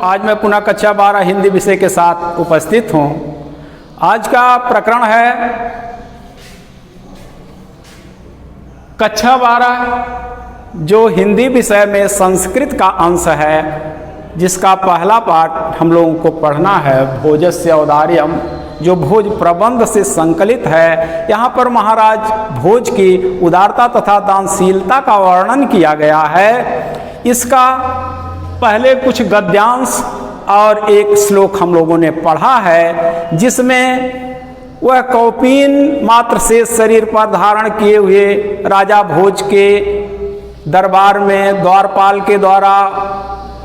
आज मैं पुनः कक्षा 12 हिंदी विषय के साथ उपस्थित हूँ। आज का प्रकरण है कक्षा 12 जो हिंदी विषय में संस्कृत का अंश है, जिसका पहला पाठ हम लोगों को पढ़ना है भोजस्य औदार्यम, जो भोज प्रबंध से संकलित है। यहाँ पर महाराज भोज की उदारता तथा दानशीलता का वर्णन किया गया है। इसका पहले कुछ गद्यांश और एक श्लोक हम लोगों ने पढ़ा है, जिसमें वह कौपीन मात्र से शरीर पर धारण किए हुए राजा भोज के दरबार में द्वारपाल के द्वारा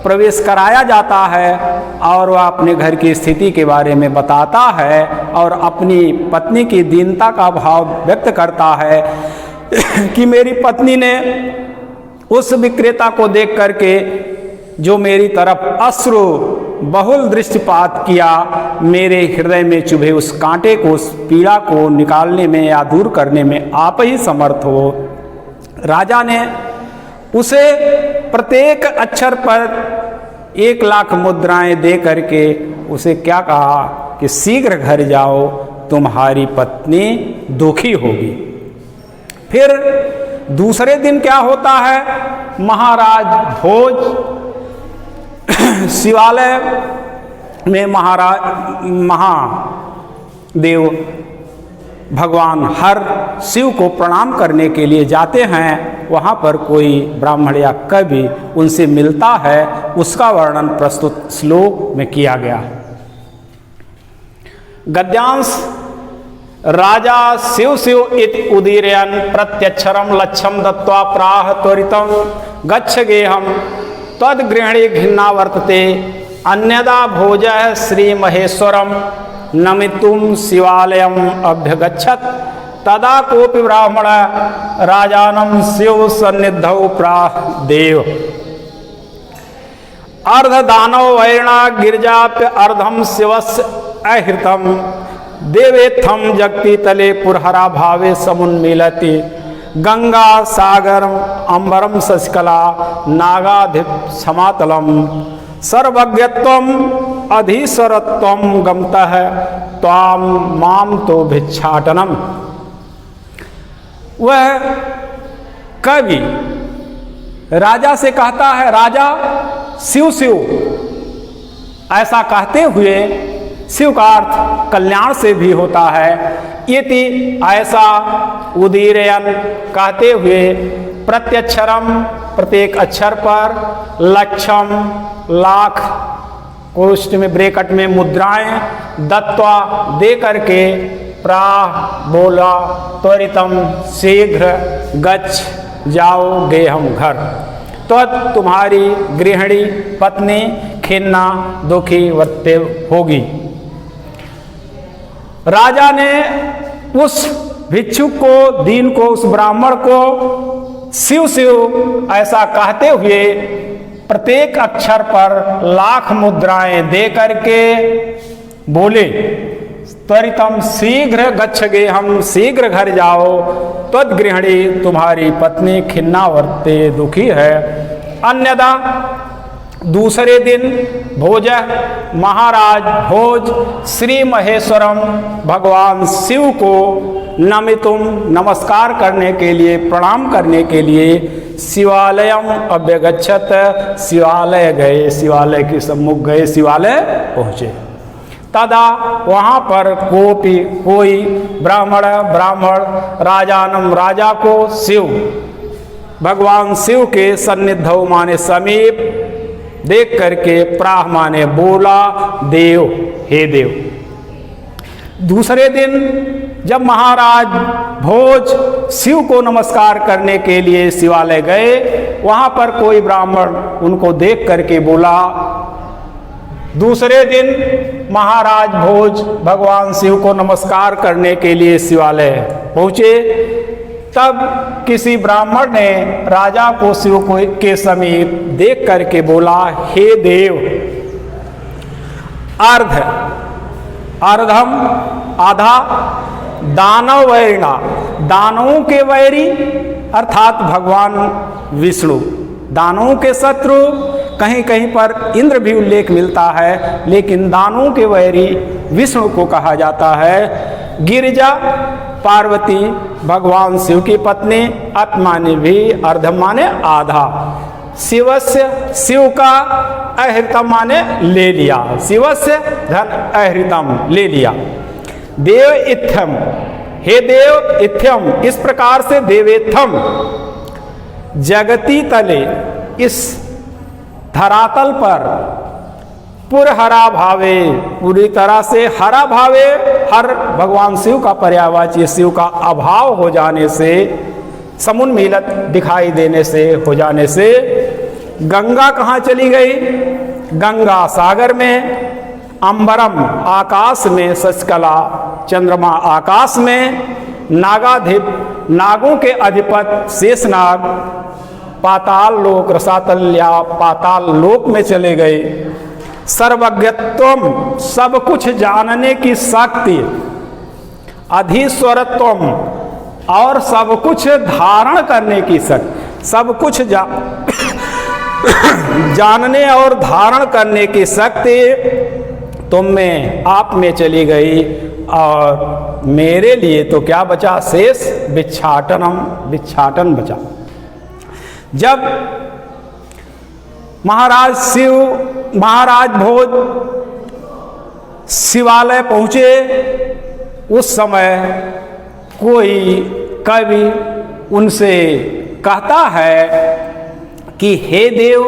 प्रवेश कराया जाता है और वह अपने घर की स्थिति के बारे में बताता है और अपनी पत्नी की दीनता का भाव व्यक्त करता है कि मेरी पत्नी ने उस विक्रेता को देख करके जो मेरी तरफ अश्रु बहुल दृष्टिपात किया, मेरे हृदय में चुभे उस कांटे को, उस पीड़ा को निकालने में या दूर करने में आप ही समर्थ हो। राजा ने उसे प्रत्येक अक्षर पर 1,00,000 मुद्राएं दे करके उसे क्या कहा कि शीघ्र घर जाओ, तुम्हारी पत्नी दुखी होगी। फिर दूसरे दिन क्या होता है, महाराज भोज शिवालय में महादेव भगवान हर शिव को प्रणाम करने के लिए जाते हैं। वहाँ पर कोई ब्राह्मण या कवि उनसे मिलता है, उसका वर्णन प्रस्तुत श्लोक में किया गया है। गद्यांश राजा शिव शिव इति उदीरयन् प्रत्यक्षरम लक्ष्यम दत्वा प्राह त्वरितं गच्छ गेहम तद्गृहिणी घिन्ना वर्तते अन्यदा भोजः श्री महेश्वरम नमितुम शिवालयम अभ्यगच्छत तदा कोपि ब्राह्मण राजानम शिव सन्निधौ प्राह देव अर्ध दानव वैरणा गिरजाप्य अर्धम शिवस्य अहृतम देवेत्थम जगति तले पुरहरा भावे समुन्मीलति गंगा सागर अंबरम शशिकला नागाधिप समातलम सर्वज्ञत्वम अधीश्वरत्वम गमतः त्वाम माम तो भिक्षाटनम। वह कवि राजा से कहता है, राजा शिव शिव ऐसा कहते हुए, शिव का अर्थ कल्याण से भी होता है, इति ऐसा उदीरयन कहते हुए प्रत्यक्षरम प्रत्येक अक्षर पर लक्षम लाख कोष्ठ में ब्रैकेट में मुद्राएं दत्वा दे करके प्राह बोला त्वरितम शीघ्र गच्छ जाओ गेहम घर, तो तुम्हारी गृहिणी पत्नी खिन्ना दुखी वर्ते होगी। राजा ने उस भिक्षुक को, दीन को, उस ब्राह्मण को शिव शिव ऐसा कहते हुए प्रत्येक अक्षर पर 1,00,000 मुद्राएं दे करके बोले, त्वरितम शीघ्र गच्छ गेहम, शीघ्र घर जाओ, तद्गृहिणी तुम्हारी पत्नी खिन्ना वर्ते दुखी है। अन्यदा दूसरे दिन भोज महाराज भोज श्री महेश्वरम भगवान शिव को नमितुम नमस्कार करने के लिए, प्रणाम करने के लिए शिवालयम अभ्यगच्छत शिवालय गए, शिवालय के सम्मुख गए, शिवालय पहुँचे। तदा वहाँ पर कोई ब्राह्मण राजानम राजा को शिव भगवान शिव के सन्निधौ माने समीप देख करके प्राह माने बोला, देव हे देव। दूसरे दिन जब महाराज भोज शिव को नमस्कार करने के लिए शिवालय गए, वहाँ पर कोई ब्राह्मण उनको देख करके बोला। दूसरे दिन महाराज भोज भगवान शिव को नमस्कार करने के लिए शिवालय पहुँचे, तब किसी ब्राह्मण ने राजा को शिव के समीप देख करके बोला, हे देव, अर्धम आधा दानव वैरिणा, दानवों के वैरी अर्थात भगवान विष्णु, दानवों के शत्रु, कहीं कहीं पर इंद्र भी उल्लेख मिलता है, लेकिन दानवों के वैरी विष्णु को कहा जाता है। गिरिजा पार्वती भगवान शिव की पत्नी, अत माने भी, अर्धम माने आधा। शिवस्य, शिव का, अहृतम माने ले लिया, शिवस्य धन अहृतम ले लिया। देव इत्थम, हे देव, इत्थम इस प्रकार से, देवेत्थम जगती तले, इस धरातल पर, पुरहरा भावे, पूरी तरह से हरा भावे, हर भगवान शिव का पर्यायवाची, शिव का अभाव हो जाने से, समुन्मीलित दिखाई देने से, हो जाने से, गंगा कहाँ चली गई? गंगा सागर में, अंबरम आकाश में, शशकला चंद्रमा आकाश में, नागाधिप नागों के अधिपत शेषनाग पाताल लोक, रसातल या पाताल लोक में चले गए। सर्वज्ञत्वम सब कुछ जानने की शक्ति, अधीश्वरत्वम और सब कुछ धारण करने की शक्ति, सब कुछ जानने और धारण करने की शक्ति तुम में, आप में चली गई, और मेरे लिए तो क्या बचा? शेष भिक्षाटनम, भिक्षाटन बचा। जब महाराज भोज शिवालय पहुँचे, उस समय कोई कवि उनसे कहता है कि हे देव,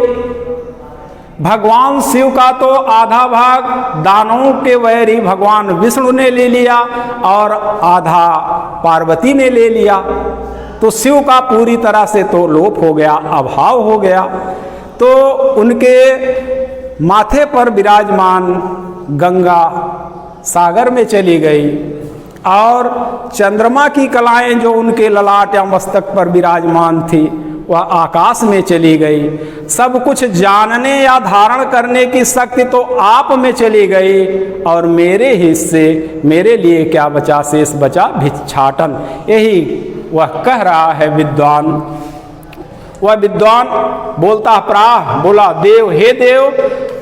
भगवान शिव का तो आधा भाग दानवों के वैरी भगवान विष्णु ने ले लिया और आधा पार्वती ने ले लिया, तो शिव का पूरी तरह से तो लोप हो गया, अभाव हो गया। तो उनके माथे पर विराजमान गंगा सागर में चली गई, और चंद्रमा की कलाएं जो उनके ललाट या मस्तक पर विराजमान थी, वह आकाश में चली गई। सब कुछ जानने या धारण करने की शक्ति तो आप में चली गई, और मेरे हिस्से, मेरे लिए क्या बचा? शेष बचा भिक्षाटन। यही वह कह रहा है विद्वान। वह विद्वान बोलता प्राह, बोला देव, हे देव,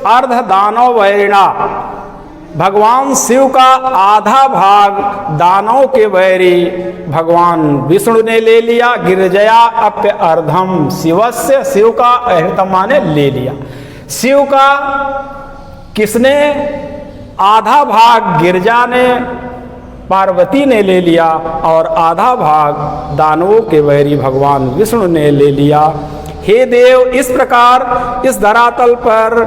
अर्ध दानव वैरिणा, भगवान शिव का आधा भाग दानव के वैरी भगवान विष्णु ने ले लिया। गिरजया अप्य अर्धम शिवस्य, शिव का अहृतम माने ले लिया। शिव का किसने? आधा भाग गिरजा ने, पार्वती ने ले लिया, और आधा भाग दानवों के वैरी भगवान विष्णु ने ले लिया। हे देव, इस प्रकार इस धरातल पर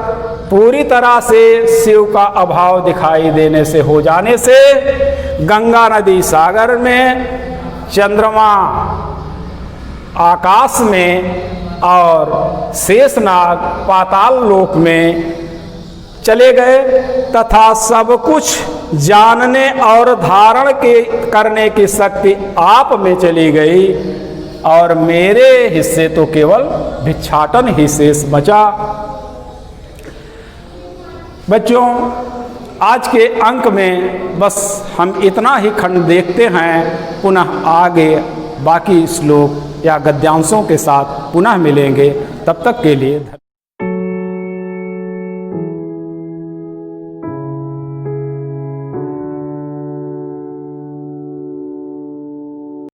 पूरी तरह से शिव का अभाव दिखाई देने से, हो जाने से, गंगा नदी सागर में, चंद्रमा आकाश में, और शेषनाग पाताल लोक में चले गए, तथा सब कुछ जानने और धारण करने की शक्ति आप में चली गई, और मेरे हिस्से तो केवल भिक्षाटन ही शेष बचा। बच्चों, आज के अंक में बस हम इतना ही खंड देखते हैं। पुनः आगे बाकी श्लोक या गद्यांशों के साथ पुनः मिलेंगे। तब तक के लिए